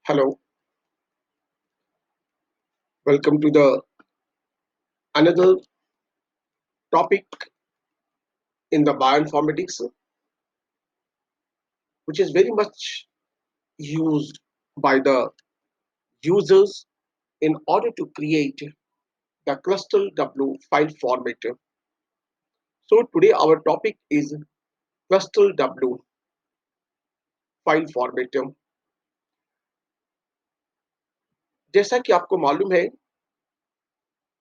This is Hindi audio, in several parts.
Hello, welcome to the another topic in the bioinformatics, which is very much used by the users in order to create the cluster W file format. So today our topic is cluster W file format. जैसा कि आपको मालूम है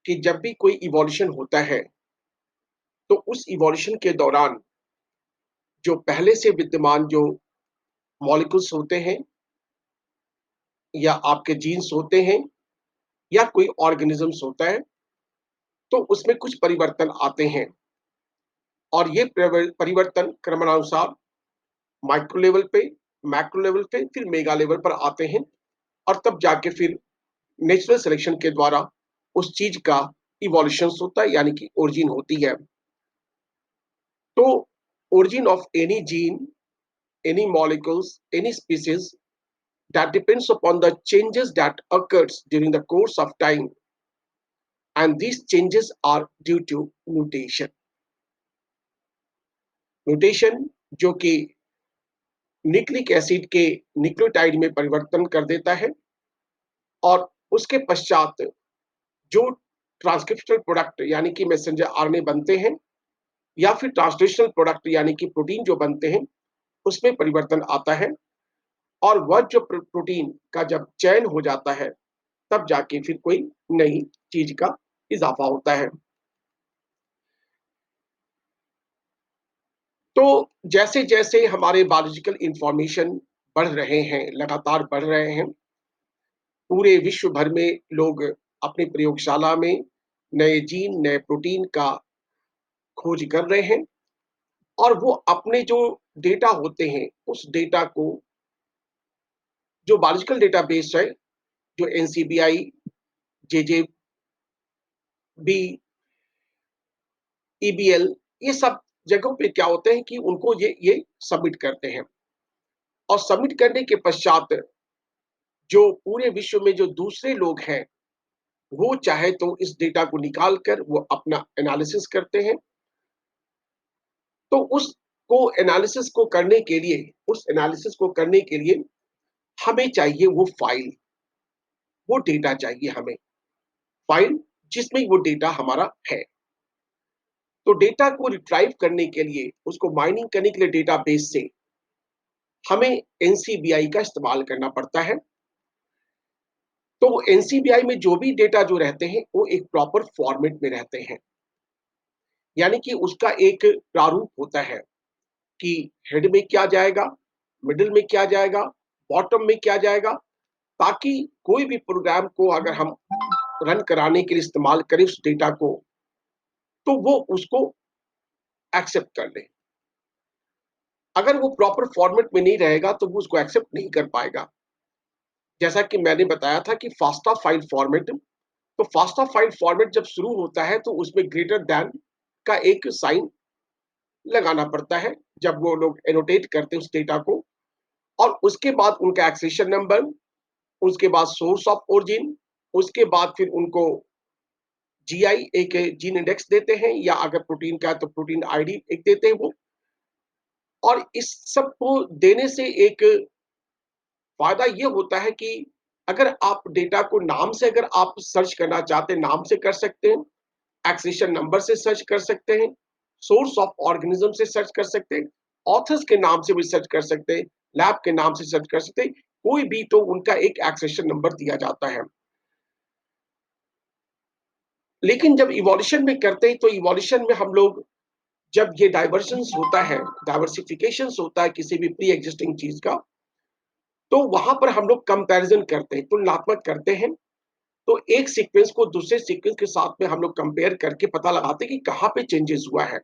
कि जब भी कोई इवोल्यूशन होता है, तो उस इवोल्यूशन के दौरान जो पहले से विद्यमान जो मॉलिक्यूल्स होते हैं या आपके जीन्स होते हैं या कोई ऑर्गेनिजम्स होता है, तो उसमें कुछ परिवर्तन आते हैं और ये परिवर्तन क्रमानुसार माइक्रो लेवल पे, मैक्रो लेवल पे, फिर मेगा लेवल पर आते हैं और तब जाके फिर नेचुरल सिलेक्शन के द्वारा उस चीज का इवोल्यूशन होता है, यानी कि ओरिजिन होती है। तो origin of any gene, any molecules, any species that depends upon the changes that occurs during the course of time, and these changes are due to mutation. Mutation जो कि न्यूक्लिक एसिड के न्यूक्लियोटाइड में परिवर्तन कर देता है और उसके पश्चात जो ट्रांसक्रिप्शनल प्रोडक्ट यानी कि मैसेंजर आरएनए बनते हैं या फिर ट्रांसलेशनल प्रोडक्ट यानी कि प्रोटीन जो बनते हैं उसमें परिवर्तन आता है और वह जो प्रोटीन का जब चयन हो जाता है तब जाके फिर कोई नई चीज का इजाफा होता है। तो जैसे जैसे हमारे बायोलॉजिकल इंफॉर्मेशन बढ़ रहे हैं, लगातार बढ़ रहे हैं, पूरे विश्व भर में लोग अपनी प्रयोगशाला में नए जीन, नए प्रोटीन का खोज कर रहे हैं और वो अपने जो डेटा होते हैं, उस डेटा को जो बायोलॉजिकल डेटाबेस है, जो एनसीबीआई, जेजेबी, ईबीएल, ये सब जगहों पे क्या होते हैं कि उनको ये सबमिट करते हैं और सबमिट करने के पश्चात जो पूरे विश्व में जो दूसरे लोग हैं, वो चाहे तो इस डेटा को निकाल कर वो अपना एनालिसिस करते हैं। तो उस एनालिसिस को करने के लिए हमें चाहिए वो फाइल, वो डेटा चाहिए हमें, फाइल जिसमें वो डेटा हमारा है। तो डेटा को रिट्राइव करने के लिए, उसको माइनिंग करने के लिए डेटाबेस से हमें एनसीबीआई का इस्तेमाल करना पड़ता है। तो एनसीबीआई में जो भी डेटा जो रहते हैं, वो एक प्रॉपर फॉर्मेट में रहते हैं, यानी कि उसका एक प्रारूप होता है कि हेड में क्या जाएगा, मिडिल में क्या जाएगा, बॉटम में क्या जाएगा, ताकि कोई भी प्रोग्राम को अगर हम रन कराने के लिए इस्तेमाल करें उस डेटा को, तो वो उसको एक्सेप्ट कर ले। अगर वो प्रॉपर फॉर्मेट में नहीं रहेगा तो वो उसको एक्सेप्ट नहीं कर पाएगा। जैसा कि मैंने बताया था कि फास्टा फाइल फॉर्मेट, तो फास्टा फाइल फॉर्मेट जब शुरू होता है तो उसमें ग्रेटर दैन का एक साइन लगाना पड़ता है जब वो लोग एनोटेट करते हैं उस डेटा को, और उसके बाद उनका एक्सेशन नंबर, उसके बाद सोर्स ऑफ ओरिजिन, उसके बाद फिर उनको जीआई एक जीन इंडेक्स देते हैं, या अगर प्रोटीन का है तो प्रोटीन आईडी एक देते हैं वो। और इस सब को देने से एक फायदा ये होता है कि अगर आप डेटा को नाम से अगर आप सर्च करना चाहते हैं, नाम से कर सकते हैं, एक्सेशन नंबर से सर्च कर सकते हैं, सोर्स ऑफ ऑर्गेनिज्म से सर्च कर सकते हैं, ऑथर्स के नाम से भी सर्च कर सकते हैं, लैब के नाम से सर्च कर सकते हैं, कोई भी तो उनका एक एक्सेशन नंबर दिया जाता है। लेकिन जब इवोल्यूशन में करते हैं तो इवोल्यूशन में हम लोग जब ये डाइवर्जंस होता है, डाइवर्सिफिकेशन होता है किसी भी प्री एग्जिस्टिंग चीज का, तो वहां पर हम लोग कंपैरिजन करते हैं, तुलनात्मक करते हैं। तो एक सीक्वेंस को दूसरे सीक्वेंस के साथ में हम लोग कंपेयर करके पता लगाते हैं कि कहाँ पे चेंजेस हुआ है।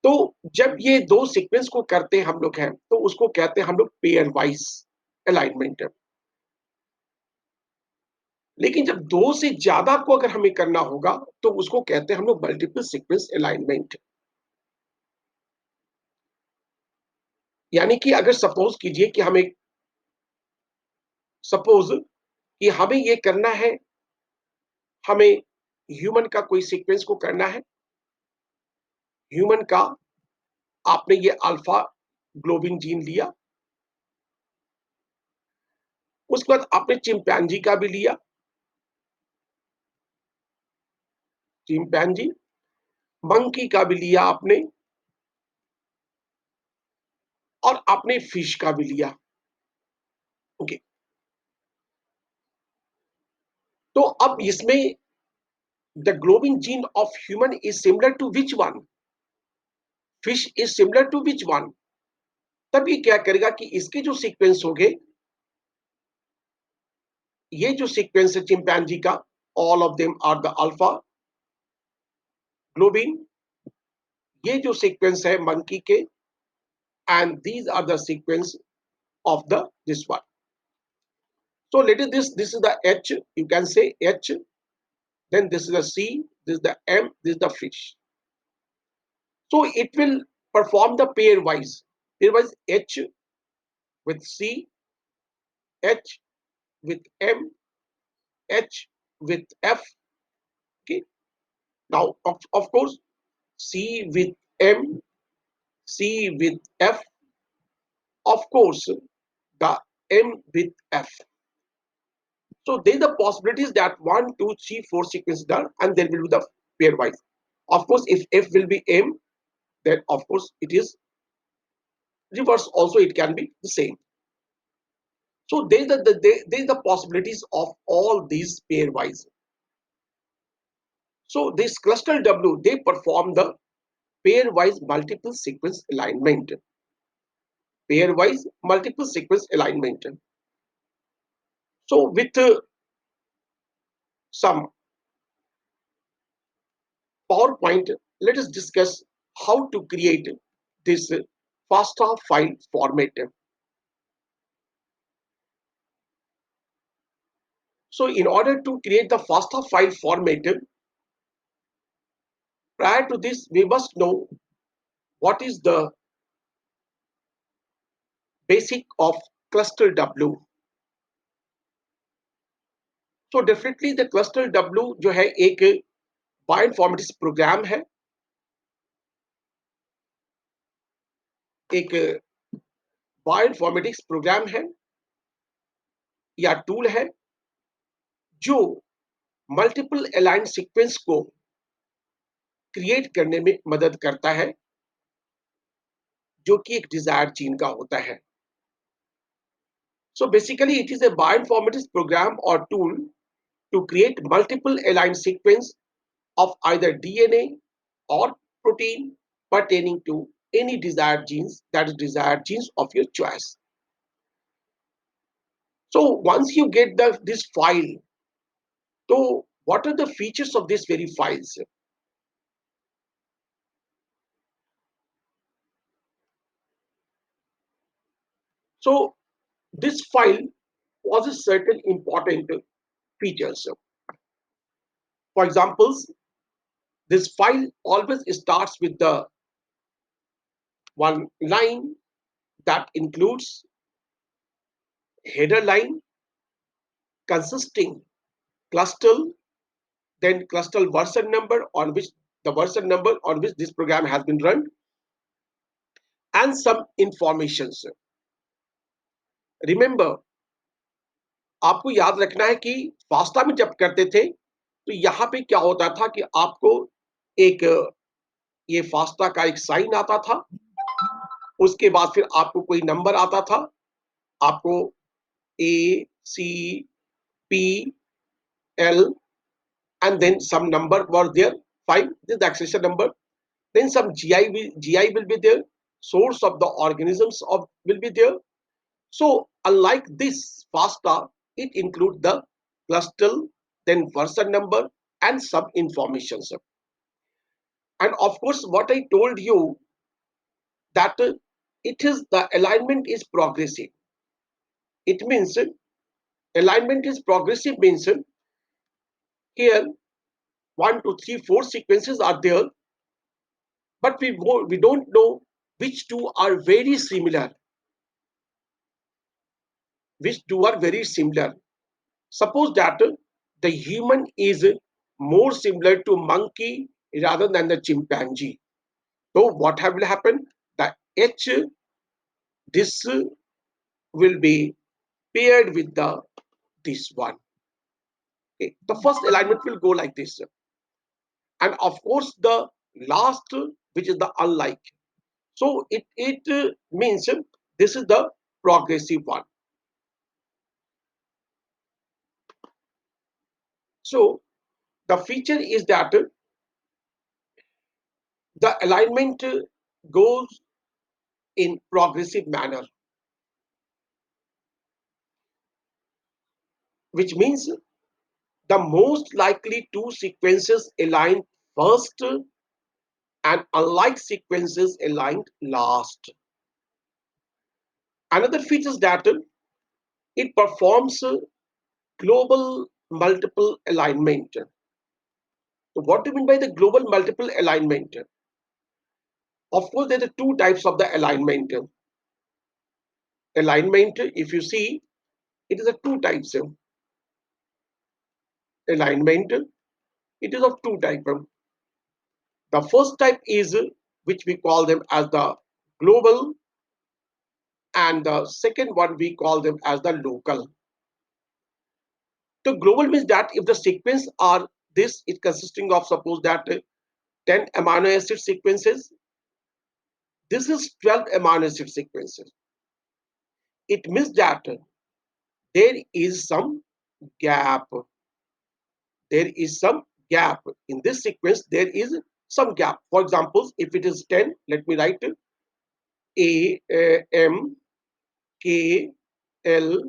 तो जब ये दो सीक्वेंस को करते हैं हम लोग हैं, तो उसको कहते हैं हम लोग पेयर वाइज अलाइनमेंट। लेकिन जब दो से ज्यादा को अगर हमें करना होगा तो उसको कहते हैं हम लोग मल्टीपल सीक्वेंस अलाइनमेंट। यानी कि अगर सपोज कीजिए कि हमें सपोज कि हमें ये करना है, हमें ह्यूमन का कोई सीक्वेंस को करना है, ह्यूमन का आपने ये अल्फा ग्लोबिन जीन लिया, उसके बाद आपने चिंपैंजी का भी लिया, चिंपैंजी, मंकी का भी लिया आपने, और आपने फिश का भी लिया। ओके, तो अब इसमें the globin gene of human is similar to which one? Fish is similar to which one? तब ये क्या करेगा कि इसके जो सीक्वेंस होंगे, ये जो सीक्वेंस है चिंपैंजी का, all of them are the alpha globin, ये जो सीक्वेंस है मंकी के, and these are the sequence of the this one. So let it this is the H, you can say H, then this is the C, this is the M, this is the fish. So it will perform the pairwise H with C, H with M, H with F. Okay, now of course C with M, C with F, of course the M with F. So there the possibilities that 1, 2, 3, 4 sequences done, and then will be the pairwise. Of course, if F will be M, then of course it is reverse also, it can be the same. So there the possibilities of all these pairwise. So this cluster W, they perform the pairwise multiple sequence alignment. Pairwise multiple sequence alignment. So with some PowerPoint, let us discuss how to create this FASTA file format. So in order to create the FASTA file format, prior to this, we must know what is the basic of cluster W. So definitely the cluster W जो है एक बायोइन्फॉर्मेटिक्स प्रोग्राम है, एक बायोइन्फॉर्मेटिक्स प्रोग्राम है या टूल है जो मल्टीपल अलाइन सीक्वेंस को क्रिएट करने में मदद करता है, जो कि एक डिजायर्ड जीन का होता है. So basically it is a bioinformatics program or tool to create multiple aligned sequence of either DNA or protein pertaining to any desired genes, that is desired genes of your choice. So once you get this file, so what are the features of these very files? So this file possesses certain important features. For examples, this file always starts with the one line that includes header line consisting cluster, then cluster version number on which this program has been run, and some informations. Remember, आपको याद रखना है कि फास्टा में जब करते थे तो यहाँ पे क्या होता था कि आपको एक ये फास्टा का एक साइन आता था, उसके बाद फिर आपको कोई नंबर आता था, आपको A C P L, and then some number were there, 5, this is the accession number, then some GI will be there, source of the organisms of will be there. So unlike this FASTA, it includes the cluster, then version number, and some informations. And of course what I told you that it is the alignment is progressive. It means alignment is progressive means here 1, 2, 3, 4 sequences are there, but we don't know which two are very similar, which two are very similar. Suppose that the human is more similar to monkey rather than the chimpanzee. So what will happen? The H, this will be paired with the this one. Okay. The first alignment will go like this, and of course the last, which is the unlike. So it means this is the progressive one. So the feature is that the alignment goes in progressive manner, which means the most likely two sequences align first and unlike sequences aligned last. Another feature is that it performs global multiple alignment. So what do you mean by the global multiple alignment? Of course, there are two types of the alignment. Alignment, if you see, it is a two types. Alignment, it is of two types. The first type is which we call them as the global, and the second one we call them as the local. The global means that if the sequence are this, it consisting of suppose that 10 amino acid sequences, this is 12 amino acid sequences. It means that there is some gap. There is some gap in this sequence. There is some gap. For example, if it is 10, let me write A, M, K, L,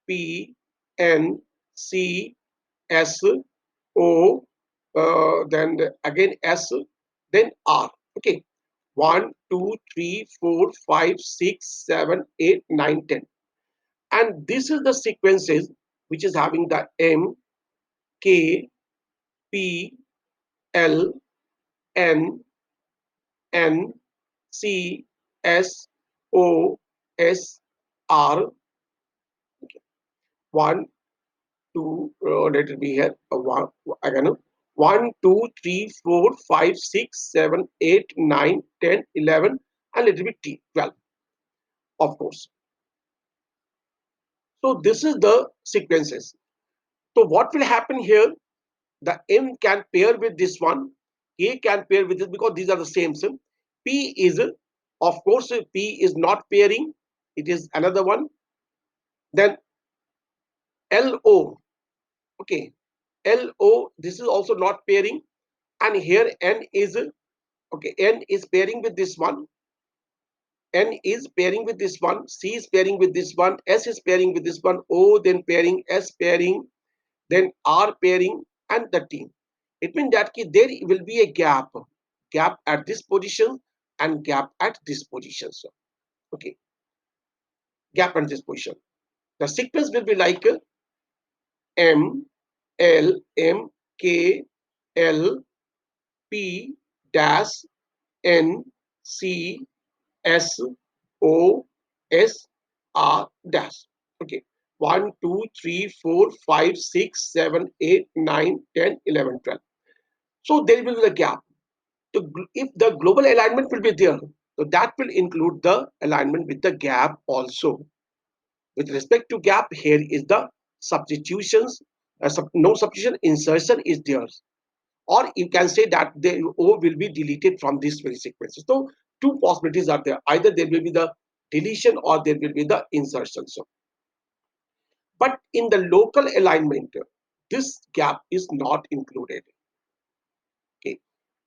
P, N, C, S, O, then again S, then R. Okay, 1, 2, 3, 4, 5, 6, 7, 8, 9, 10. And this is the sequences which is having the M, K, P, L, N, N, C, S, O, S, R. 1, 2, let it be here. One, again, 1, 2, 3, 4, 5, 6, 7, 8, 9, 10, 11, and let it be T, 12, of course. So this is the sequences. So what will happen here? The M can pair with this one, A can pair with this because these are the same sim. P is, of course, P is not pairing, it is another one. Then LO, okay, LO, this is also not pairing, and here N is, okay, N is pairing with this one, N is pairing with this one, C is pairing with this one, S is pairing with this one, O then pairing, S pairing, then R pairing, and the T. It means that there will be a gap at this position and gap at this position. So, okay, gap at this position. The sequence will be like M, L, M, K, L, P, dash, N, C, S, O, S, R, dash. Okay. 1, 2, 3, 4, 5, 6, 7, 8, 9, 10, 11, 12. So there will be a gap. So if the global alignment will be there, so that will include the alignment with the gap also. With respect to gap, here is the substitutions, no substitution, insertion is there. Or you can say that the O will be deleted from this very sequence. So two possibilities are there. Either there will be the deletion or there will be the insertion. So, but in the local alignment, this gap is not included. Okay.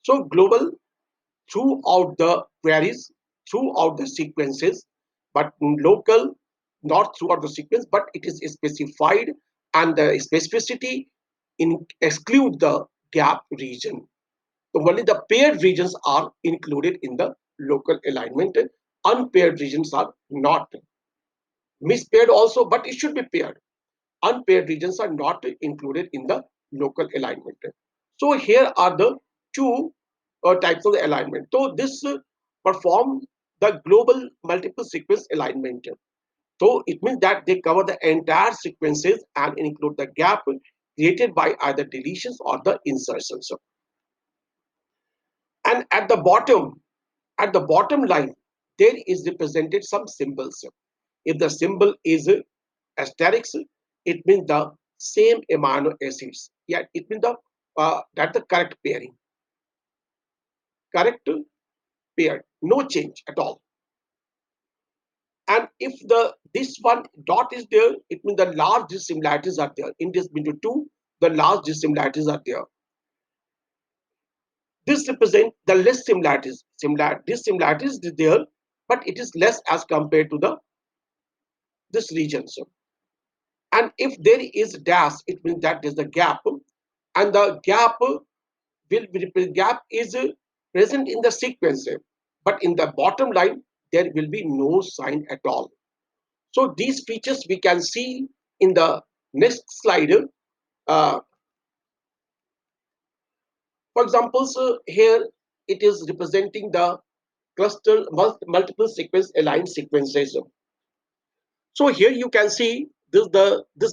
So global throughout the queries, throughout the sequences, but local not throughout the sequence, but it is specified, and the specificity in exclude the gap region. So only the paired regions are included in the local alignment. Unpaired regions are not. Mispaired also, but it should be paired. Unpaired regions are not included in the local alignment. So here are the two types of the alignment. So this perform the global multiple sequence alignment. So it means that they cover the entire sequences and include the gap created by either deletions or the insertions. And at the bottom line, there is represented some symbols. If the symbol is asterisk, it means the same amino acids. Yeah, it means the that the correct pairing, correct pair, no change at all. And if the this one dot is there, it means the large dissimilarities are there. In this between two, the large dissimilarities are there. This represents the less similarities. Dissimilarities is there, but it is less as compared to the this region. So, and if there is dash, it means that there's a gap, and the gap is present in the sequence, but in the bottom line there will be no sign at all. So these features we can see in the next slide. Uh, for example, so here it is representing the cluster multiple sequence aligned sequences. So here you can see this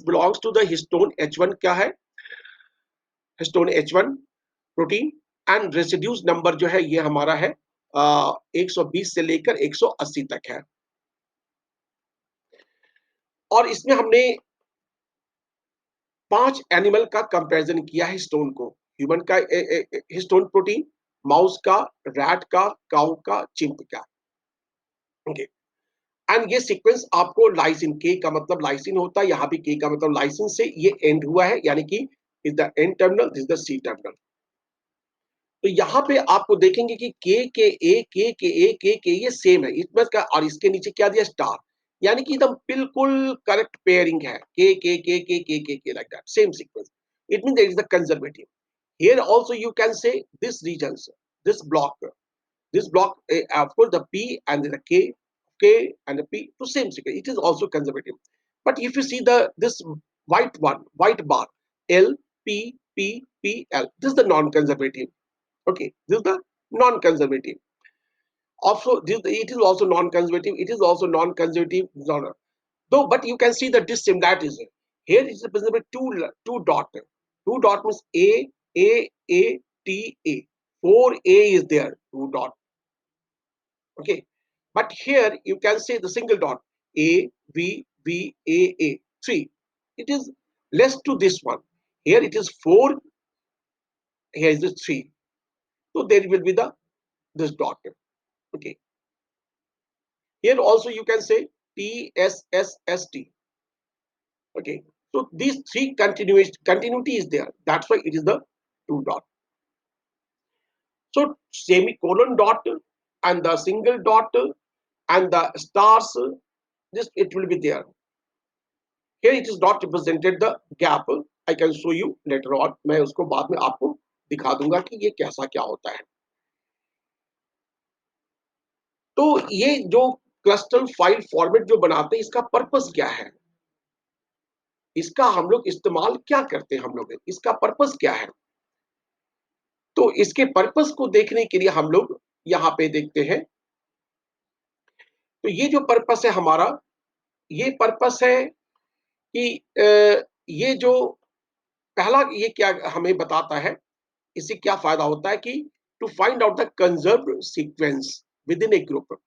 belongs to the histone H1 क्या है histone H1 protein and residues number जो है ये हमारा है 120 से लेकर 180 तक है और इसमें हमने 5 एनिमल का कंपैरिजन किया है स्टोन को ह्यूमन का हिस्टोन प्रोटीन माउस का रैट का काउ का चिंप का ओके एंड ये सीक्वेंस आपको लाइसिन के का मतलब लाइसिन होता है यहाँ भी के का मतलब लाइसिन से ये एंड हुआ है यानी कि is the N terminal this the C terminal तो यहाँ पे आपको देखेंगे कि के ये सेम है इसमें का और इसके नीचे क्या दिया स्टार यानी कि एकदम बिल्कुल करेक्ट पेयरिंग है के like that same sequence it means that is the conservative here also you can say this regions this block of course the p and the k and the p to same sequence it is also conservative but if you see the this white bar l p p p l this is the non-conservative. Okay, this is the non-conservative. Also, it is also non-conservative. It is also non-conservative genre. Though, but you can see the dissimilarities. Here it is represented by two dot. Two dot means A T A. Four A is there. Two dot. Okay, but here you can say the single dot A V A three. It is less to this one. Here it is four. Here is the three. So there will be the this dot. Okay. Here also you can say TSSST. Okay. So these three continuity is there. That's why it is the two dot. So semicolon dot and the single dot and the stars, this it will be there. Here it is not represented the gap. I can show you later on. मैं उसको बाद में आपको दिखा दूंगा कि ये कैसा क्या होता है. तो ये जो क्लस्टर फाइल फॉर्मेट जो बनाते हैं इसका पर्पस क्या है इसका हम लोग इस्तेमाल क्या करते हैं हम लोग इसका पर्पस क्या है तो इसके पर्पस को देखने के लिए हम लोग यहाँ पे देखते हैं तो ये जो पर्पस है हमारा ये पर्पस है कि ये जो पहला ये क्या हमें बताता है इससे क्या फायदा होता है कि to find out the conserve sequence within a group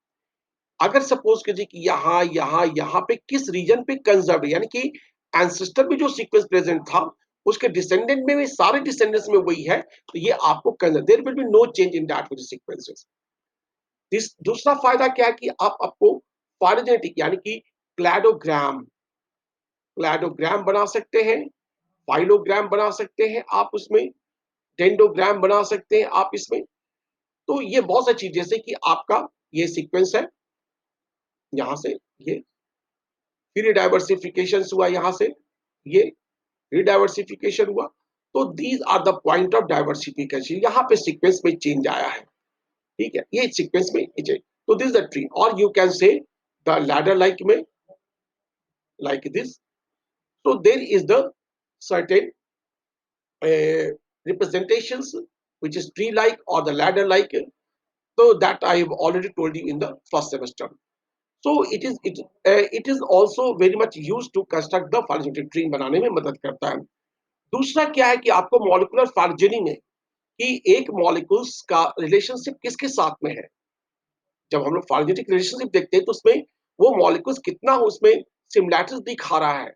अगर सपोज कीजिए कि यहाँ पे किस रीजन पे कंजर्व यानी कि एंसेस्टर में जो सीक्वेंस प्रेजेंट था उसके डिसेंडेंट में भी सारे डिसेंडेंट्स में वही है तो ये आपको conserve there will be no change in that with sequences this दूसरा फायदा क्या है कि आप आपको फाइलोजेनेटिक यानी कि क्लैडोग्राम क्लैडोग्राम बना सकते हैं फाइलोग्राम बना सकते हैं आप उसमें डेंडोग्राम बना सकते हैं आप इसमें तो ये बहुत सारी चीज जैसे कि आपका ये सीक्वेंस है यहाँ से ये फिर डाइवर्सिफिकेशन हुआ यहाँ से ये रिडाइवर्सिफिकेशन हुआ तो these are the point of diversification यहाँ पे सीक्वेंस में चेंज आया है ठीक है ये सीक्वेंस में चेंज तो this the tree or you can see the ladder like में like this so there is the certain representations which is tree like or the ladder like So that I have already told you in the first semester. So it is also very much used to construct the phylogenetic tree बनाने में मदद करता है। दूसरा क्या है कि आपको मॉलिक्यूलर फिलोजेनी में कि एक मॉलिक्यूल्स का रिलेशनशिप किसके साथ में है। जब हम लोग फिलोजेनेटिक रिलेशनशिप देखते हैं तो उसमें वो मॉलिक्यूल्स कितना उसमें सिमिलैरिटीज दिखा रहा है।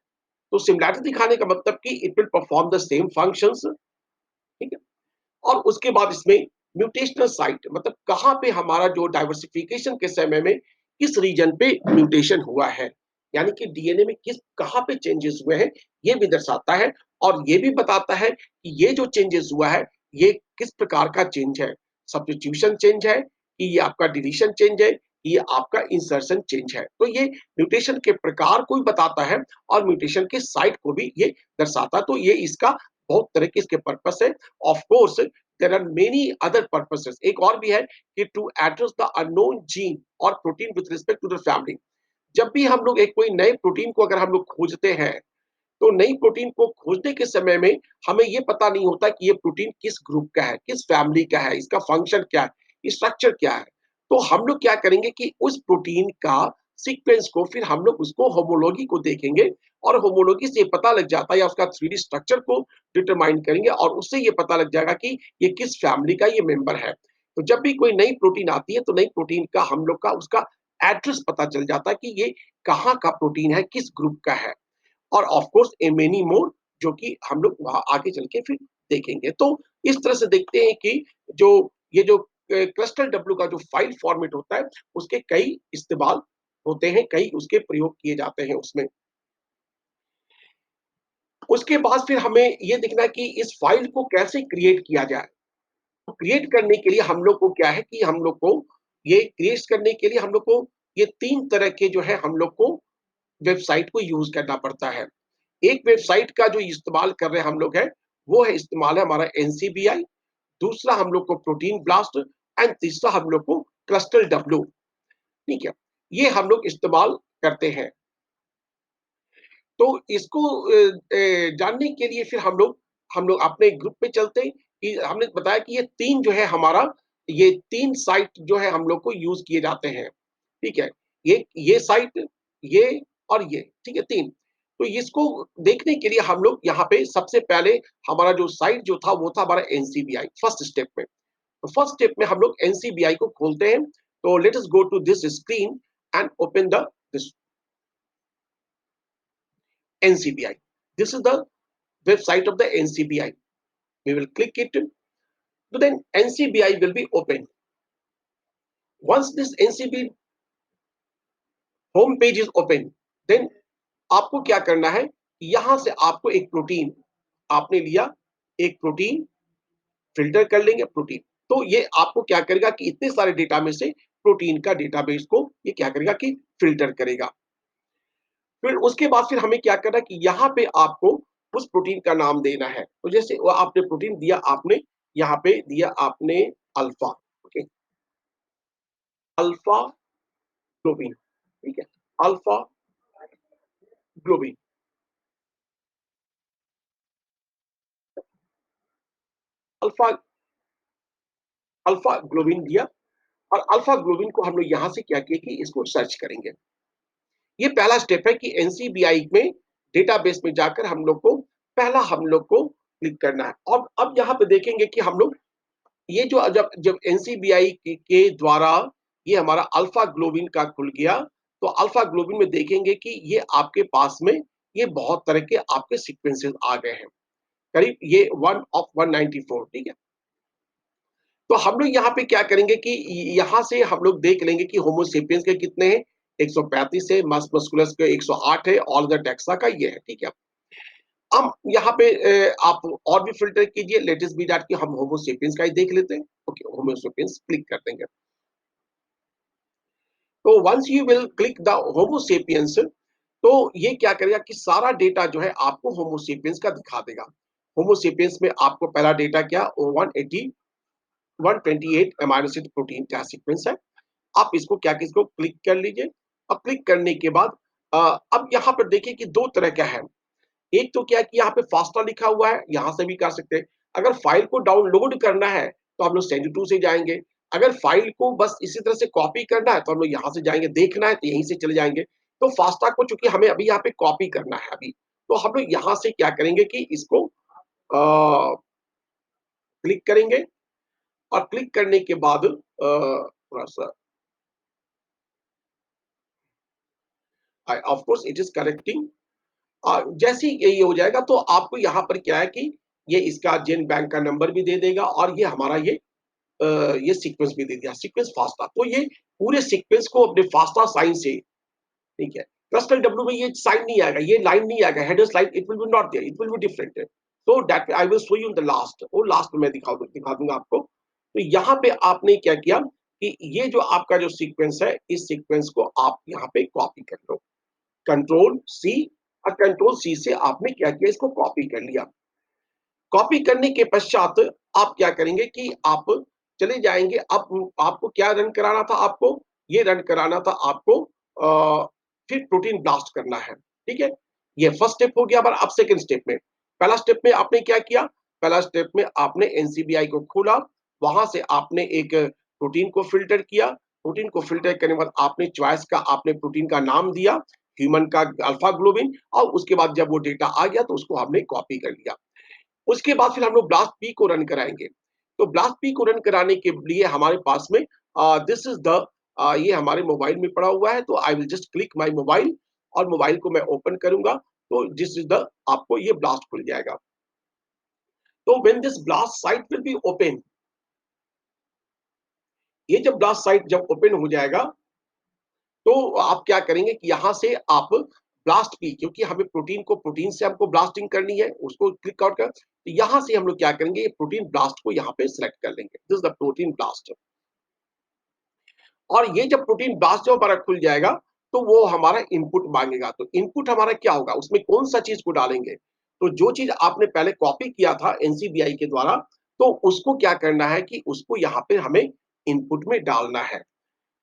तो सिमिलैरिटी दिखाने का मतलब कि it will perform the same functions, ठीक है? और उसके बाद इसमें म्यूटेशनल साइट मतलब कहाँ पे हमारा जो डाइवर्सिफिकेशन के समय में किस रीजन पे म्यूटेशन हुआ है, यानी कि डीएनए में किस कहाँ पे चेंजेस हुए हैं, ये भी दर्शाता है। और ये भी बताता है कि ये जो चेंजेस हुआ है ये किस प्रकार का चेंज है, सब्स्टिट्यूशन चेंज है कि ये आपका डिलीशन चेंज है, ये आपका इंसर्शन चेंज है। तो ये म्यूटेशन के प्रकार को भी बताता है और म्यूटेशन के साइट को भी ये दर्शाता है। तो ये इसका बहुत तरह के इसके पर्पस है। Of course there are many other purposes। एक और भी है कि to address the unknown gene और protein with respect to the family। जब भी हम लोग एक कोई नए प्रोटीन को अगर हम लोग खोजते हैं तो नई प्रोटीन को खोजने के समय में हमें ये पता नहीं होता कि ये प्रोटीन किस ग्रुप का है, किस फैमिली का है, इसका फंक्शन क्या है, स्ट्रक्चर क्या है। तो हम लोग क्या करेंगे कि उस प्रोटीन का सीक्वेंस को फिर हम लोग उसको होमोलॉजी को देखेंगे और होमोलॉजी से ये पता लग जाता है या उसका 3D स्ट्रक्चर को डिटरमाइन करेंगे और उससे ये पता लग जाएगा कि ये किस फैमिली का ये मेंबर है। तो जब भी कोई नई प्रोटीन आती है तो नई प्रोटीन का हम लोग का उसका एड्रेस पता चल जाता है कि ये कहाँ का प्रोटीन है, किस ग्रुप का है। और of course A many more जो कि हम लोग वहाँ आगे चल के फिर देखेंगे। तो इस तरह से देखते हैं कि जो ये जो क्लस्टर डब्ल्यू का जो फाइल फॉर्मेट होता है, उसके कई इस्तेमाल होते हैं, कई उसके प्रयोग किए जाते हैं उसमें। उसके बाद फिर हमें ये देखना है कि इस फाइल को कैसे क्रिएट किया जाए। तो क्रिएट करने के लिए हम लोग को क्या है कि हम लोग को ये क्रिएट करने के लिए हम लोग को ये 3 तरह के जो है हम लोग को वेबसाइट को यूज़ करना पड़ता है। एक वेबसाइट का जो इस्तेमाल कर रहे हैं हम लोग हैं, वो है इस्तेमाल है हमारा एनसीबीआई, दूसरा हम लोग को प्रोटीन ब्लास्ट एंड तीसरा हम लोग को क्लस्टल डब्ल्यू, ठीक है? ये हम लोग इस्तेमाल करते हैं। तो इसको जानने के लिए फिर हम लोग अपने ग्रुप पे चलते हैं कि हमने बताया कि ये 3 जो है हमारा ये 3 साइट जो है हम लोग को यूज़ किए जाते हैं, ठीक है? ये साइट, ये और ये, ठीक है 3। तो इसको देखने के लिए हम लोग यहाँ पे सबसे पहले हमारा जो साइट जो था वो था हमारा एनसीबीआई फर्स्ट स्टेप में। तो फर्स्ट स्टेप में हम लोग एनसीबीआई को खोलते हैं। तो let us go to this screen and open the this NCBI। This is the website of the NCBI. We will click it. So then NCBI will be open. Once this NCBI home page is open, then आपको क्या करना है, यहाँ से आपको एक प्रोटीन आपने लिया, एक प्रोटीन फ़िल्टर कर लेंगे प्रोटीन। तो ये आपको क्या करेगा कि इतने सारे डेटा में से प्रोटीन का डेटाबेस को ये क्या करेगा कि फ़िल्टर करेगा। फिर उसके बाद फिर हमें क्या करना है कि यहाँ पे आपको उस प्रोटीन का नाम देना है। तो जैसे वो आपने प्रोटीन दिया आपने यहाँ पे दिया आपने अल्फा, ओके, अल्फा ग्लोबिन, ठीक है? Alpha globin, alpha alpha globin दिया और अल्फा ग्लोबिन को हम लोग यहाँ से क्या किया कि इसको सर्च करेंगे। ये पहला स्टेप है कि एनसीबीआई में डेटाबेस में जाकर हम लोग को पहला हम लोग को क्लिक करना है। और अब यहाँ पे देखेंगे कि हम लोग ये जो जब जब एनसीबीआई के द्वारा ये हमारा अल्फा ग्लोबिन का खुल गया, तो अल्फा ग्लोबिन में देखेंगे कि ये आपके पास में ये बहुत तरह के आपके सीक्वेंसेस आ गए हैं। करीब ये 1 ऑफ 194, ठीक है? तो हम लोग यहाँ पे क्या करेंगे कि यहाँ से हम लोग देख लेंगे कि होमो सेपियंस के कितने हैं, 135 है, मस्कुलस के 108 है, ऑलिगोडेक्सा का ये है, ठीक है? हम यहाँ पे आप और भी फ़िल्टर कीजिए, लेट अस बी दैट कि हम होमो सेपियंस का ही देख लेते हैं। ओके, होमो सेपियंस क्लिक कर देंगे। तो once you will click the homo sapiens, तो ये क्या करेगा कि सारा डेटा जो है आपको होमो सेपियंस का दिखा देगा। होमो सेपियंस में आपको पहला डेटा क्या 180 128 अमीनो एसिड प्रोटीन का सीक्वेंस है। आप इसको क्या कि इसको क्लिक कर लीजिए। अब क्लिक करने के बाद अब यहाँ पर देखिए कि 2 तरह का है। एक तो क्या है कि यहाँ पे फास्टा लिखा हुआ है, यहाँ से भी कर सकते हैं। अगर फाइल को डाउनलोड करना है, तो हम लोग सेंड टू से जाएँगे। अगर फाइल को बस इसी तरह से कॉपी करना है तो हम लोग यहाँ से जाएँगे, देखना है तो यहीं से चले जाएँगे। तो फास्टैग को चूँकि हमें अभी यहाँ पे कॉपी करना है अभी, तो हम लोग यहाँ से क्या करेंगे कि इसको क्लिक करेंगे और क्लिक करने के बाद थोड़ा-सा of course it is correcting. जैसे ही ये हो जाएगा तो आपको यहाँ पर क्या है कि ये इसका जेन बैंक का नंबर भी दे देगा और ये हमारा अ, ये सीक्वेंस भी दे दिया, सीक्वेंस फास्टा। तो ये पूरे सीक्वेंस को अपने फास्टा साइन से, ठीक है। क्लस्टल डब्ल्यू में ये साइन नहीं आएगा, ये लाइन नहीं आएगा, headers line it will be not there, it will be different. So that I will show you in the last, वो लास्ट में मैं दिखा दूँगा आपको। तो यहाँ पे आपने क्या किया कि ये जो आपका जो सीक्वेंस है, इस सीक्वेंस को आप यहाँ पे कॉपी कर लो। कंट्रोल सी और कंट्रोल सी से आपने क्या किया, इसको कॉपी कर लिया। कॉपी करने के पश्चात आप क्या करेंगे कि आप चले जाएँगे, अब आपको क्या रन कराना था आपको? ये रन कराना था आपको फिर प्रोटीन ब्लास्ट करना है, ठीक है? ये फर्स्ट स्टेप हो गया। अब सेकंड स्टेप में, पहला स्टेप में आपने क्या किया? पहला स्टेप में आपने एनसीबीआई को खोला, वहाँ से आपने एक प्रोटीन को फ़िल्टर किया, प्रोटीन को फ़िल्टर करने के बाद आपने चॉइस का आपने प्रोटीन का नाम दिया, ह्यूमन का अल्फा ग्लोबिन, और उसके बाद जब वो डेटा आ गया तो उसको हमने कॉपी कर लिया। उसके बाद फिर हम लोग ब्लास्ट पी को रन कराएँगे। तो ब्लास्ट पी को रन कराने के लिए हमारे पास में दिस इज़ द ये हमारे मोबाइल में पड़ा हुआ है, तो I will just click my mobile और मोबाइल को मैं ओपन करूँगा, तो दिस इज़ द आपको ये ब्लास्ट खुल जाएगा। तो when this blast site will be open, ये जब ब्लास्ट साइट जब ओपन हो जाएगा, तो आप क्या करेंगे कि यहाँ से आप ब्लास्ट पी, क्योंकि हमें प्रोटीन को प्रोटीन से हमको ब्लास्टिंग करनी है, उसको क्लिक आउट कर, तो यहाँ से हम लोग क्या करेंगे, ये प्रोटीन ब्लास्ट को यहाँ पे सिलेक्ट कर लेंगे। This is the protein blast. और ये जब प्रोटीन ब्लास्ट जब हमारा खुल जाएगा, तो वो हमारा इनपुट माँगेगा। तो इनपुट हमारा क्या होगा? उसमें कौन-सा चीज़ को डालेंगे? तो जो चीज़ आपने पहले कॉपी किया था एनसीबीआई के द्वारा, तो उसको क्या करना है कि उसको यहाँ पे हमें इनपुट में डालना है।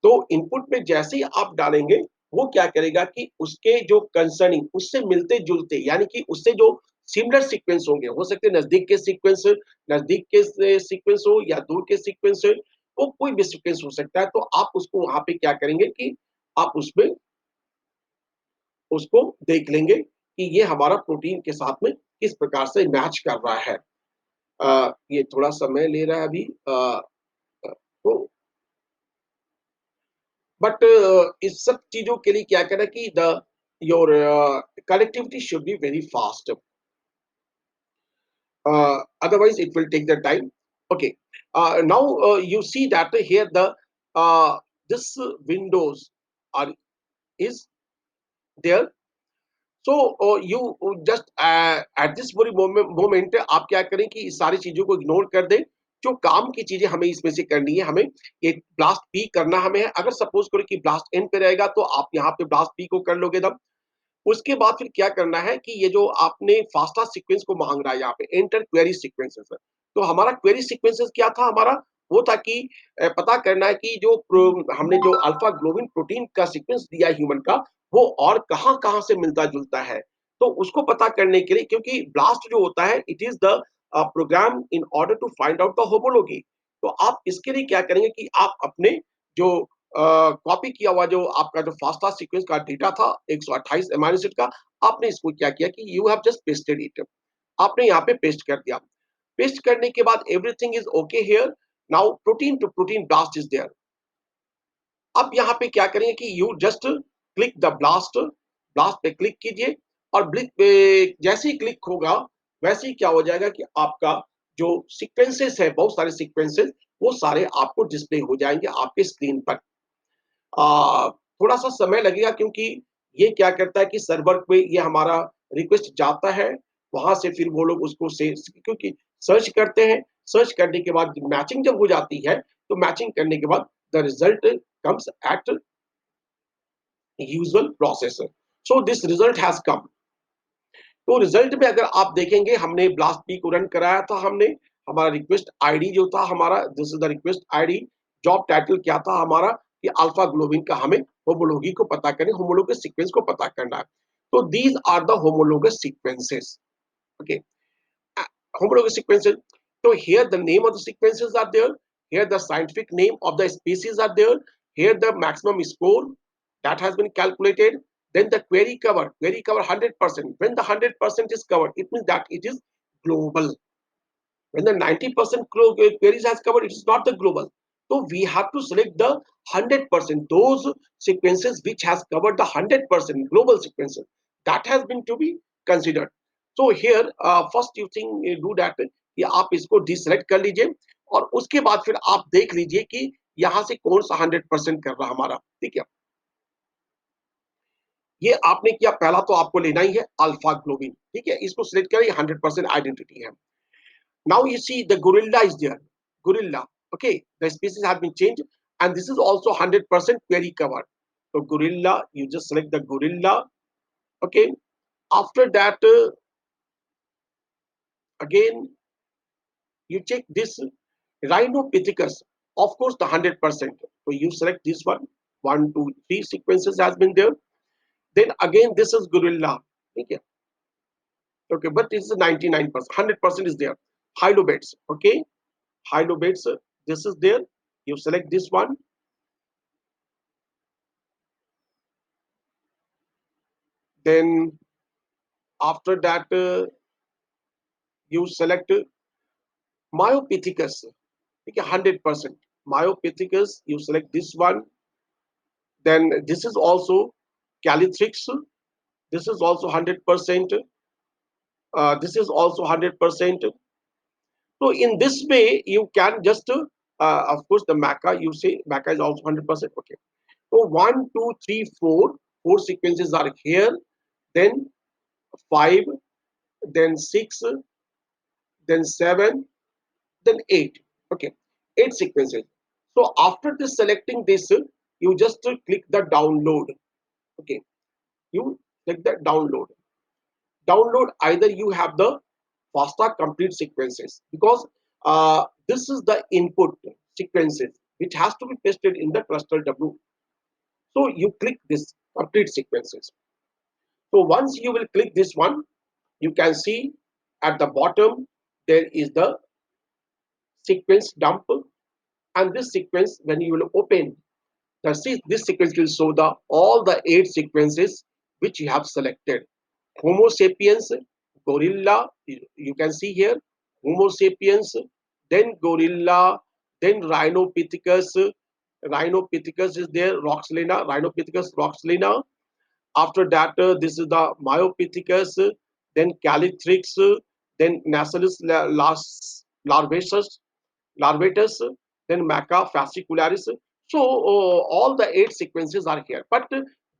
तो इनपुट में जैसे ही आप डालेंगे, वो क्या करेगा कि उसके जो कंसर्निंग उससे मिलते-जुलते, यानी कि उससे जो सिमिलर सीक्वेंस होंगे, हो सकते हैं नज़दीक के से सीक्वेंस हो या दूर के सीक्वेंस हो, वो कोई भी सीक्वेंस हो सकता है। तो आप उसको वहाँ पे क्या करेंगे कि आप उसमें उसको देख लेंगे कि ये हमारा प्रोटीन के साथ में किस प्रकार से मैच कर रहा है। ये थोड़ा समय ले रहा है अभी, तो बट इस सब चीज़ों के लिए क्या करें कि the your connectivity should be very fast, otherwise it will take the time. Okay, now you see that here the this windows are is there. So you just at this very moment आप क्या करें कि इस सारी चीज़ों को इग्नोर कर दें। जो काम की चीज़ें हमें इसमें से करनी है, हमें ये ब्लास्ट पी करना हमें है। अगर सपोज़ करो कि ब्लास्ट एन पे रहेगा तो आप यहाँ पे ब्लास्ट पी को कर लोगे तब। उसके बाद फिर क्या करना है कि ये जो आपने फास्टा सीक्वेंस को माँग रहा है यहाँ पे, एंटर क्वेरी सीक्वेंसेस है। तो हमारा क्वेरी सीक्वेंसेस क्या था हमारा? वो था कि पता करना है कि जो हमने जो अल्फा ग्लोबिन प्रोटीन का सीक्वेंस दिया है ह्यूमन का, वो और कहाँ-कहाँ से मिलता-जुलता है। तो उसको पता करने के लिए, क्योंकि ब्लास्ट जो होता है it is the program in order to find out the homology. तो आप इसके लिए क्या करेंगे कि आप अपने जो कॉपी किया हुआ जो आपका जो फास्टा सीक्वेंस का डेटा था 128 अमीनो एसिड का, आपने इसको क्या किया कि you have just pasted it. आपने यहाँ पे पेस्ट कर दिया। पेस्ट करने के बाद everything is okay here. Now protein to protein blast is there. अब यहाँ पे क्या करेंगे कि you just click the blast, blast पे क्लिक कीजिए और ब्लिक पे जैसे ही क्लिक होगा, वैसे ही क्या हो जाएगा कि आपका जो सीक्वेंसेस है, बहुत सारे सीक्वेंसेस, वो सारे आपको डिस्प्ले हो जाएंगे आपके स्क्रीन पर। थोड़ा-सा समय लगेगा, क्योंकि ये क्या करता है कि सर्वर पे ये हमारा रिक्वेस्ट जाता है, वहाँ से फिर वो लोग उसको से क्योंकि सर्च करते हैं, सर्च करने के बाद मैचिंग जब हो जाती है, तो मैचिंग करने के बाद the result comes at usual process. So this result has come. तो रिजल्ट में अगर आप देखेंगे, हमने ब्लास्ट पी को रन कराया था हमने, हमारा रिक्वेस्ट आईडी जो था हमारा, this is the request ID, job title क्या था हमारा कि अल्फा ग्लोबिन का हमें होमोलॉगी को पता करनी, होमोलॉगस सीक्वेंस को पता करना है। तो these are the homologous sequences, okay, homologous sequences. So here the name of the sequences are there. here the scientific name of the species are there, here the maximum score that has been calculated, then the query cover 100%. When the 100% is covered, it means that it is global. When the 90% queries has covered, it is not the global. So we have to select the 100%, those sequences which has covered the 100% global sequences, that has been to be considered. So here first you think do that कि आप इसको डिसलेक्ट कर लीजिए और उसके बाद फिर आप देख लीजिए कि यहाँ से कौन सा 100% कर रहा हमारा, ठीक है। ये आपने किया, पहला तो आपको लेना ही है अल्फा ग्लोबिन, ठीक है, इसको सिलेक्ट करें, 100% आइडेंटिटी है। Now you see the gorilla is there. Gorilla. Okay, the species have been changed, and this is also 100% query covered. So gorilla, you just select the gorilla. Okay. After that, again you check this Rhinopithecus. Of course, the 100%. So you select this one. 1, 2, 3 sequences has been there. Then again, this is gorilla. Okay. Okay, but this is 99%. 100% is there. Hylobates. Okay. Hylobates. This is there. You select this one. Then after that you select Myopithecus, okay, 100%. Myopithecus, you select this one. Then this is also Calithrix. This is also 100%. This is also 100%. So in this way, you can just, of course, the Maca, you say Maca is also 100%. Okay. So 1, 2, 3, 4, 4 sequences are here. Then 5, then 6, then 7, then 8. Okay, 8 sequences. So after this selecting this, you just click the download. Okay, you click the download. Download, either you have the FASTA complete sequences, because this is the input sequences which has to be pasted in the cluster W. So you click this complete sequences. So once you will click this one, you can see at the bottom there is the sequence dump, and this sequence, when you will open this sequence, will show the all the 8 sequences which you have selected. Homo sapiens, gorilla, you can see here Homo sapiens, then gorilla, then Rhinopithecus. Rhinopithecus is there, Roxlana, Rhinopithecus roxlana. After that, this is the Myopithecus, then Calithrix, then Nasalis larvatus, then Maca fascicularis. So all the 8 sequences are here, but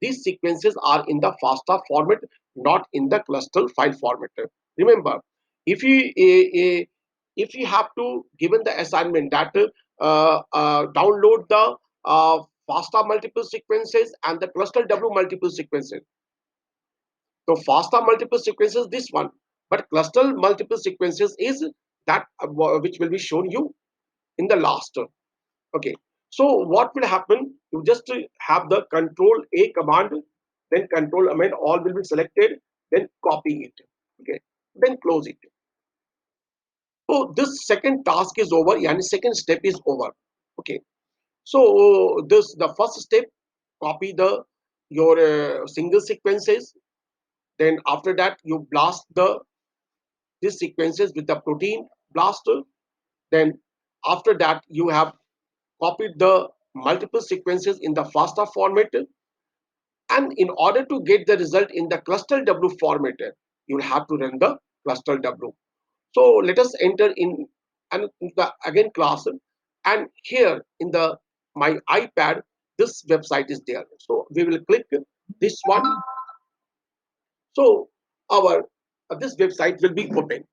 these sequences are in the FASTA format, not in the cluster file format. Remember, if you have to given the assignment that download the FASTA multiple sequences and the cluster W multiple sequences. So FASTA multiple sequences this one, but cluster multiple sequences is that which will be shown you in the last. Okay, so what will happen? You just have the control A command, then control amend, all will be selected, then copy it. Okay, then close it. So this second task is over, and second step is over. Okay, so this the first step, copy the your single sequences. Then after that, you blast these sequences with the protein blaster. Then after that, you have copied the multiple sequences in the FASTA format, and in order to get the result in the cluster W format, you will have to run the cluster W. So let us enter in and the again class, and here in the my iPad this website is there. So we will click this one. So our this website will be open.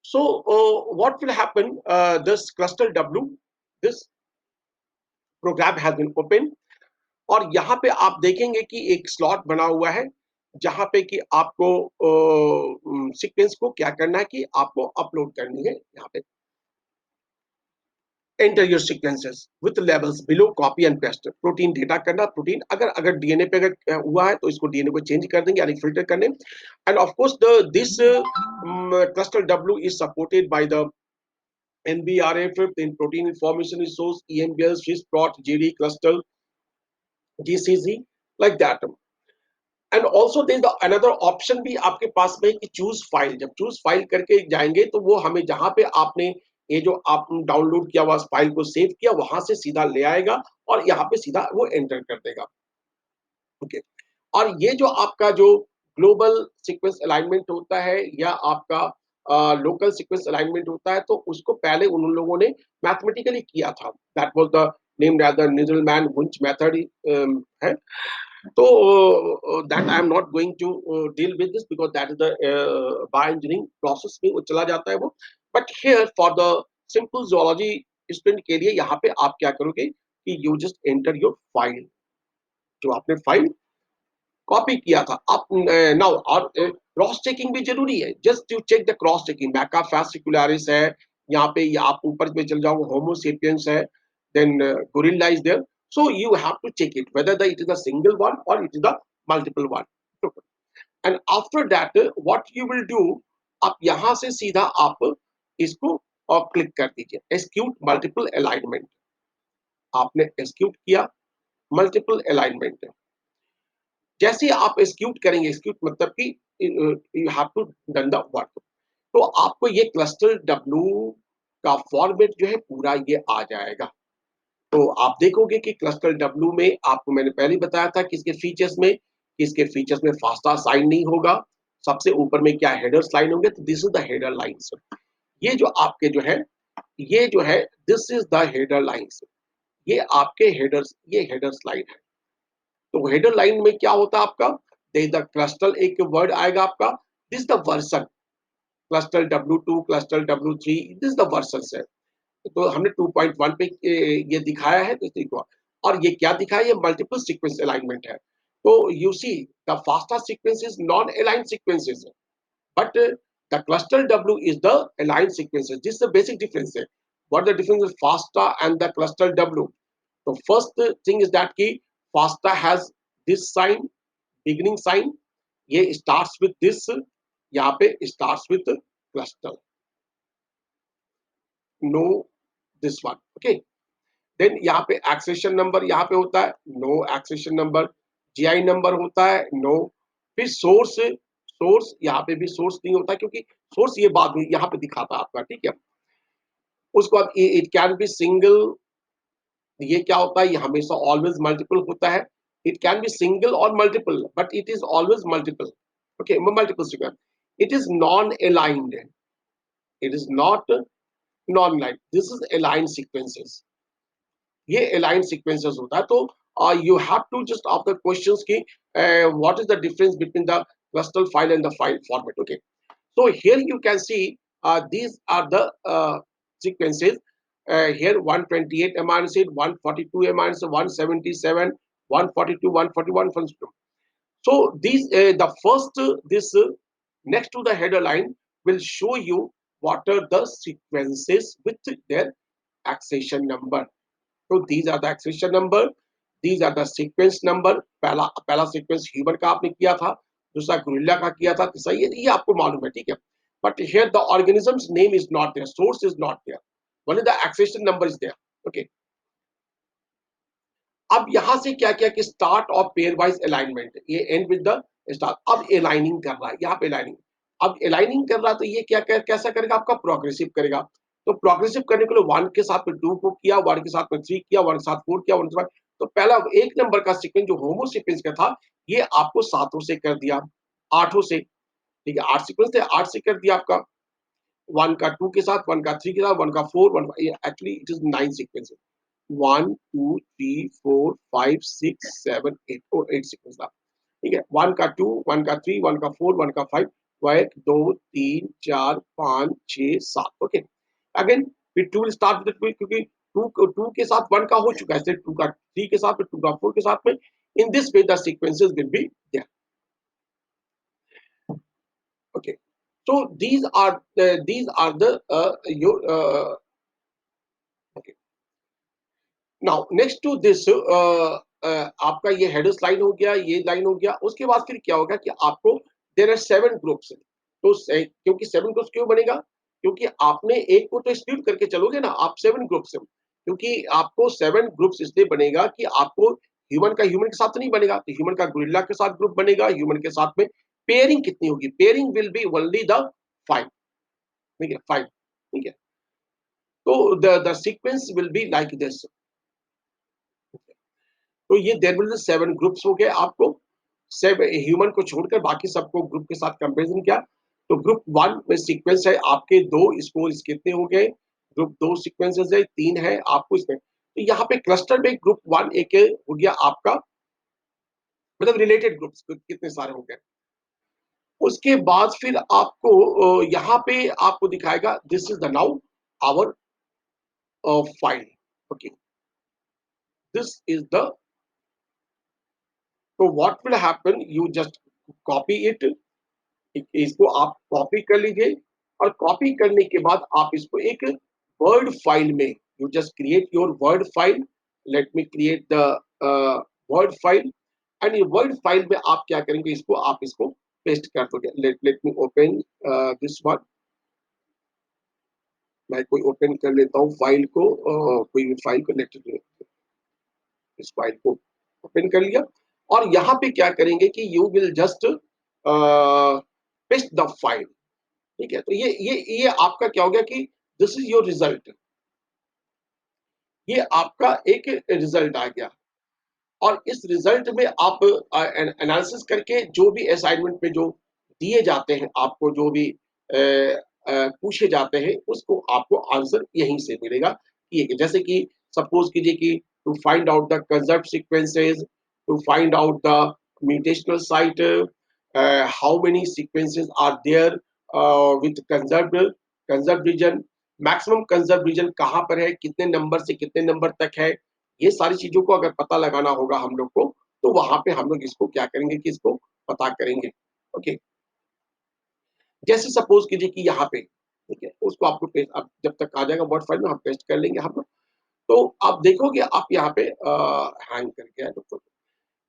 So what will happen? This cluster W, this program has been open, और यहाँ पे आप देखेंगे कि एक स्लॉट बना हुआ है जहाँ पे कि आपको सीक्वेंस को क्या करना है कि आपको अपलोड करनी है। यहाँ पे enter your sequences with levels below, copy and paste. Protein data करना, प्रोटीन अगर डीएनए पे अगर हुआ है तो इसको डीएनए को चेंज कर देंगे यानी फिल्टर करने। End of course this cluster W is supported by the NBRA fifth in protein information resource, EMBL, Sysprot, GD, cluster, GCZ, like that. And also there is another option भी आपके पास में कि चूज फाइल। जब चूज फाइल करके जाएंगे तो वो हमें जहां पे आपने ये जो आप डाउनलोड किया हुआ फाइल को सेव किया वहां से सीधा ले आएगा और यहाँ पे सीधा वो एंटर कर देगा। ओके, और ये जो आपका जो ग्लोबल सीक्वेंस अलाइनमेंट होता है या आपका लोकल सीक्वेंस अलाइनमेंट होता है तो उसको पहले उन लोगों ने मैथमेटिकली किया था। That was the name as the Needleman Wunsch method है। So that I am not going to deal with this because that is the bioengineering process में वो चला जाता है वो। But here for the simple zoology student के लिए यहाँ पे आप क्या करोगे कि you just enter your file, जो आपने फाइल कॉपी किया था आप नाउ। और क्रॉस चेकिंग भी जरूरी है, just to check the cross checking. Macaca fascicularis है यहाँ पे, या आप ऊपर में चल जाओ होमो सेपियंस है, then gorilla is there. So you have to check it whether the it is a single one or it is the multiple one. And after that what you will do, आप यहाँ से सीधा आप इसको क्लिक कर दीजिए एक्जीक्यूट मल्टीपल अलाइनमेंट। आपने एक्जीक्यूट किया मल्टीपल अलाइनमेंट। जैसे आप एक्जीक्यूट करेंगे, एक्जीक्यूट मतलब कि you have to done the work, तो आपको ये क्लस्टर डब्ल्यू का फॉर्मेट जो है पूरा ये आ जाएगा। तो आप देखोगे कि क्लस्टर डब्ल्यू में आपको मैंने पहले बताया था कि इसके फीचर्स में फास्टा साइन नहीं होगा। सबसे ऊपर में क्या हेडर्स लाइन होंगे, तो this is the header lines. ये जो आपके जो है ये जो है this is the header lines. ये आपके हेडर्स, ये हेडर्स लाइन है। तो हेडर लाइन में क्या होता है आपका, द क्लस्टर एक वर्ड आएगा आपका, this the version, cluster W2, cluster W3, this the version है। तो हमने 2.1 पे ये दिखाया है तो देखो, और ये क्या दिखाया, ये मल्टीपल सीक्वेंस अलाइनमेंट है। तो you see the FASTA sequence is non aligned sequences, but the cluster W is the aligned sequences. This is the basic difference. What the difference is FASTA and the cluster W? The first thing is that ki FASTA has this sign, beginning sign. ये starts with this, यहाँ पे starts with cluster. No, this one. Okay. Then यहाँ पे accession number यहाँ पे होता है, no accession number. GI number होता है, no. फिर सोर्स यहाँ पे भी सोर्स नहीं होता क्योंकि सोर्स ये बाद में यहाँ पे दिखाता है आपका, ठीक है। उसके बाद इट कैन बी सिंगल, ये क्या होता है, ये हमेशा ऑलवेज मल्टीपल होता है। It can be single or multiple but it is always multiple. Okay, multiple sequence. It is non aligned, it is not non aligned, this is aligned sequences. ये अलाइन सीक्वेंसेस होता है। तो you have to just after questions की what is the difference between the cluster file and the file format. Okay, so here you can see these are the sequences. Here 128 amino acid, 142 amino acid, 177, 142, 141, 142. So these the first this next to the header line will show you what are the sequences with their accession number. So these are the accession number, these are the sequence number। पहला सीक्वेंस ह्यूमन का आपने किया था, दूसरा गोरिल्ला का किया था, तीसरा ये आपको मालूम है, ठीक है। But here the organism's name is not there, source is not there, only the accession number is there। Okay, अब यहां से क्या किया कि start of pair wise alignment, ये एंड विद द स्टार्ट। अब अलाइनिंग कर रहा है यहाँ पे अलाइनिंग, अब अलाइनिंग कर रहा है तो ये कैसा करेगा, आपका प्रोग्रेसिव करेगा। तो प्रोग्रेसिव करने के लिए 1 के साथ में 2 को किया, 1 के साथ में 3 किया, 1 के साथ 4 किया, 1 के साथ। तो पहला 1 नंबर का सीक्वेंस जो होमो सीक्वेंस का था ये आपको 7 से कर दिया, 8 से, ठीक है। 8 सीक्वेंस थे, 8 से कर दिया आपका। 1 का 2 के साथ, 1 का 3 के साथ, 1 का 4, 1 एक्चुअली इट इज 9 सीक्वेंसेस। 1 2 3 4 5 6 7 8 और 8 सीक्वेंस था, ठीक है। 1 का 2, 1 का 3, 1 का 4, 1 का 5, 1 2 3 4 5 6 7। ओके, अगेन फिर 2 विल स्टार्ट विद 2 क्योंकि 2 के साथ 1 का हो चुका है, 2 का 3 के साथ, 2 का 4 के साथ में। In this way the sequences will be there. Okay, so these are the your okay। Now next to this आपका ये हेडर्स लाइन हो गया, ये लाइन हो गया। उसके बाद फिर क्या होगा कि आपको देयर आर 7 ग्रुप्स। तो क्योंकि 7 ग्रुप्स क्यों बनेगा, क्योंकि आपने एक को तो स्प्लिट करके चलोगे ना, आप 7 ग्रुप्स हैं, क्योंकि आपको 7 ग्रुप्स इसलिए बनेगा कि आपको ह्यूमन का ह्यूमन के साथ तो नहीं बनेगा, तो ह्यूमन का गोरिल्ला के साथ ग्रुप बनेगा, ह्यूमन के साथ में पेयरिंग कितनी होगी? Pairing will be only the 5, ठीक है? 5, ठीक है? तो the sequence will be like this. तो ये देयर विल बी 7 ग्रुप्स हो गए आपको, 7 ह्यूमन को छोड़कर बाकी सबको ग्रुप के साथ कंपैरिजन किया। तो ग्रुप 1 में सीक्वेंस है आपके 2 स्कोर्स कितने हो गए? ग्रुप 2 सीक्वेंसेस है, 3 है आपको इसमें। तो यहाँ पे क्लस्टर में ग्रुप 1 एक हो गया आपका, मतलब रिलेटेड ग्रुप्स कितने सारे हो गए। उसके बाद फिर आपको यहाँ पे आपको दिखाएगा this is the now our file. Okay, this is the, तो what will happen, you just copy it, इसको आप कॉपी कर लीजिए, और कॉपी करने के बाद आप इसको एक वर्ड फाइल में, you just create your word file. Let me create the word file, and ये वर्ड फाइल में आप क्या करेंगे, इसको आप इसको पेस्ट कर दोगे। Let let me open this one. मैं कोई ओपन कर लेता हूँ फाइल को, कोई भी फाइल को, लेट इस फाइल को ओपन कर लिया। और यहाँ पे क्या करेंगे कि you will just paste the file, ठीक है? तो ये आपका क्या हो गया कि दिस इज योर रिजल्ट, ये आपका एक रिजल्ट आ गया। और इस रिजल्ट में आप एनालिसिस करके जो भी असाइनमेंट में जो दिए जाते हैं, आपको जो भी पूछे जाते हैं, उसको आपको आंसर यहीं से मिलेगा। कि जैसे कि सपोज कीजिए कि to find out the conserve sequences, to find out the mutational site, how many sequences are there with conserve region, maximum conserve region कहाँ पर है, कितने नंबर से कितने नंबर तक है, ये सारी चीजों को अगर पता लगाना होगा हम लोग को, तो वहां पे हम लोग इसको क्या करेंगे कि इसको पता करेंगे। ओके, जैसे सपोज कीजिए कि यहाँ पे, ठीक है, उसको आपको पेस्ट, अब जब तक आ जाएगा वर्ड फाइल में हम पेस्ट कर लेंगे हम लोग। तो आप देखोगे आप यहाँ पे हैंग कर गया है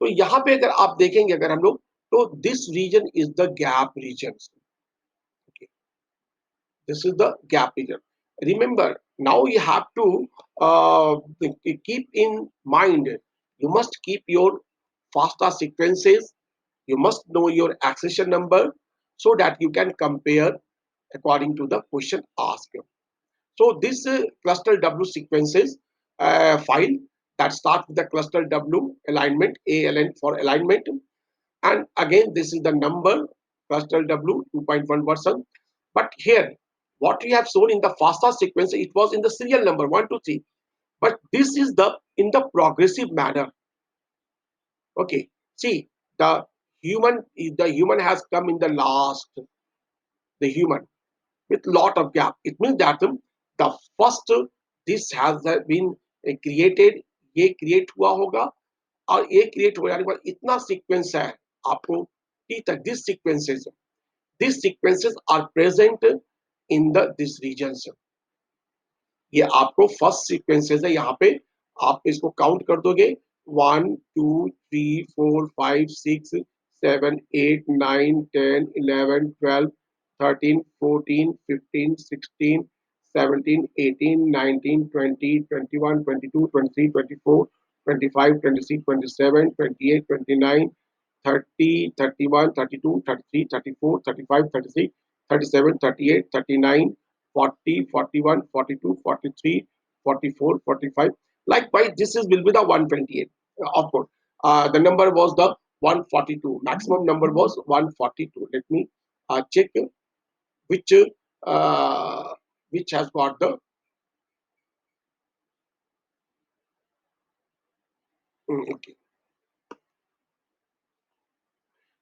तो यहाँ पे अगर आप देखेंगे अगर हम लोग, तो this region is the gap region. This is the gap region. Remember, now you have to keep in mind, you must keep your FASTA sequences, you must know your accession number so that you can compare according to the question asked. So this cluster W sequences file that starts with the cluster W alignment, ALN for alignment, and again this is the number cluster W 2.1 version. But here what we have shown in the FASTA sequence, it was in the serial number 1 to 3, but this is the in the progressive manner. Okay, see, the human has come in the last, the human with lot of gap. It means that the first this has been created, ये create हुआ होगा, और ये create हो जाने के बाद इतना sequence है आपको टी तक, these sequences are present in the this regions. ये आपको फर्स्ट सीक्वेंसेस है, यहाँ पे आप इसको काउंट कर दोगे, 1 2 3 4 5 6 7 8 9 10 11 12 13 14 15 16 17 18 19 20 21 22 23 24 25 26 27 28 29 30 31 32 33 34 35 36 37 38 39 40 41 42 43 44 45. Likewise, this is will be the 128. Of course, the number was the 142. Maximum number was 142. Let me check which uh, which has got the okay.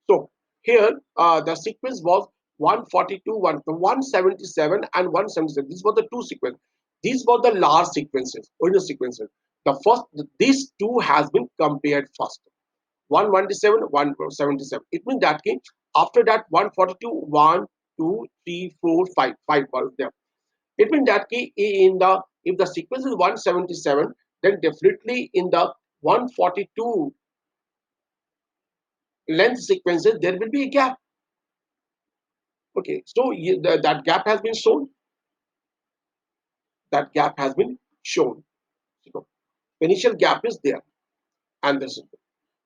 So here the sequence was 142, 177, and 177. These were the two sequences. These were the large sequences, original sequences. The first, these two has been compared first. 127, 177. It means that after that 142, 1, 2, 3, 4, 5, 5 was there. It means that in the if the sequence is 177, then definitely in the 142 length sequences there will be a gap. Okay, so that gap has been shown. that gap has been shown. So initial gap is there, and this is,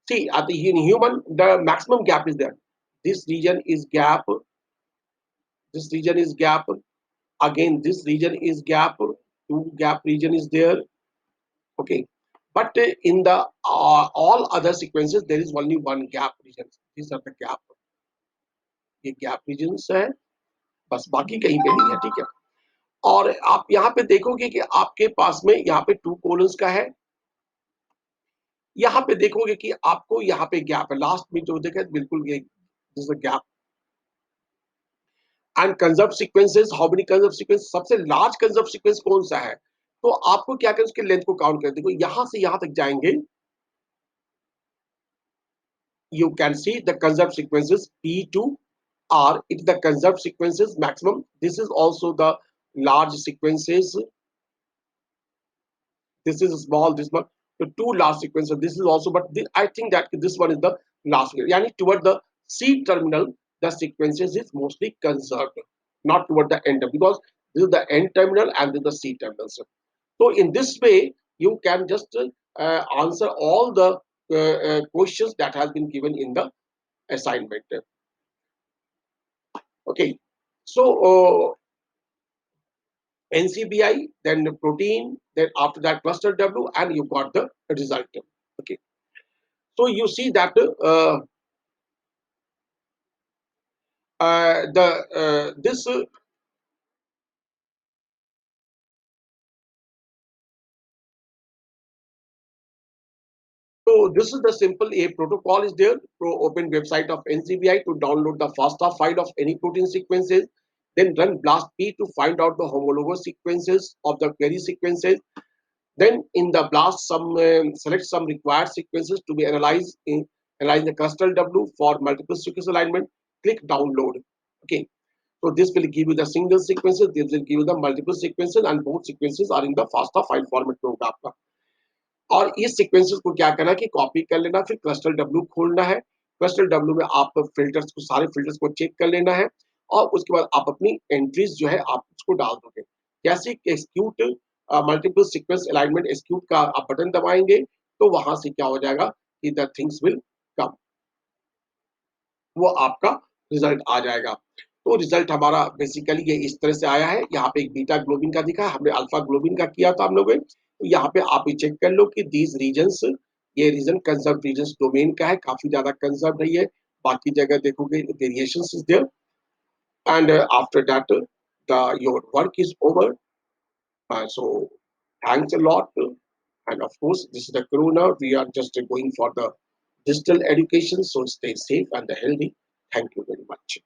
see, at the in human the maximum gap is there. This region is gap. This region is gap. Again, this region is gap. Two gap region is there. Okay, but in the all other sequences there is only one gap region. These are the gap. ये गैप रीजन्स है, बस बाकी कहीं पे नहीं है, ठीक है। और आप यहाँ पे देखोगे कि आपके पास में यहाँ पे टू कोलन्स का है, यहाँ पे देखोगे कि आपको यहाँ पे गैप है, लास्ट में जो देखा बिल्कुल ये gap. And conserve sequences, how many conserve sequence, सबसे लार्ज कंजर्व सीक्वेंस कौन सा है, तो आपको क्या करें उसके लेंथ को काउंट कर, देखो यहां से यहां तक जाएंगे, you can see the conserved sequences P2 R, it's the conserved sequences maximum. This is also the large sequences. This is small, this one. The two large sequences. This is also, but I think that this one is the last one. Yani toward the C terminal, the sequences is mostly conserved, not toward the end, because this is the end terminal and this is the C terminal. So in this way, you can just answer all the questions that has been given in the assignment. Okay, so NCBI, then the protein, then after that cluster W, and you got the result. Okay, so you see that the this so this is the simple a protocol is there. Pro open website of NCBI to download the FASTA file of any protein sequences. Then run BLAST P to find out the homologous sequences of the query sequences. Then in the BLAST, select some required sequences to be analyzed in analyze the cluster W for multiple sequence alignment. Click download. Okay. So this will give you the single sequences. This will give you the multiple sequences, and both sequences are in the FASTA file format में और इस सीक्वेंसेस को क्या करना है कि कॉपी कर लेना, फिर क्लस्टर डब्ल्यू खोलना है। क्लस्टर डब्ल्यू में आप फिल्टर्स को, सारे फिल्टर्स को चेक कर लेना है, और उसके बाद आप अपनी एंट्रीज जो है आप उसको डाल दोगे। जैसे execute multiple sequence alignment execute का आप बटन दबाएंगे, तो वहां से क्या हो जाएगा कि द थिंग्स विल कम, वो आपका रिजल्ट आ जाएगा। तो रिजल्ट हमारा बेसिकली ये इस तरह से आया है। यहाँ पे एक बीटा ग्लोबिन का दिखा, हमने अल्फा ग्लोबिन का किया था हम लोगों ने। तो यहाँ पे आप ये चेक कर लो कि दीज रीजन्स, ये रीजन कंजर्व रीजन्स डोमेन का है, काफी ज्यादा कंजर्व है ये। बाकी जगह देखोगे variations is there, and after that the your work is over. So thanks a lot, and of course this is the corona, we are just going for the digital education, so stay safe and healthy. Thank you very much.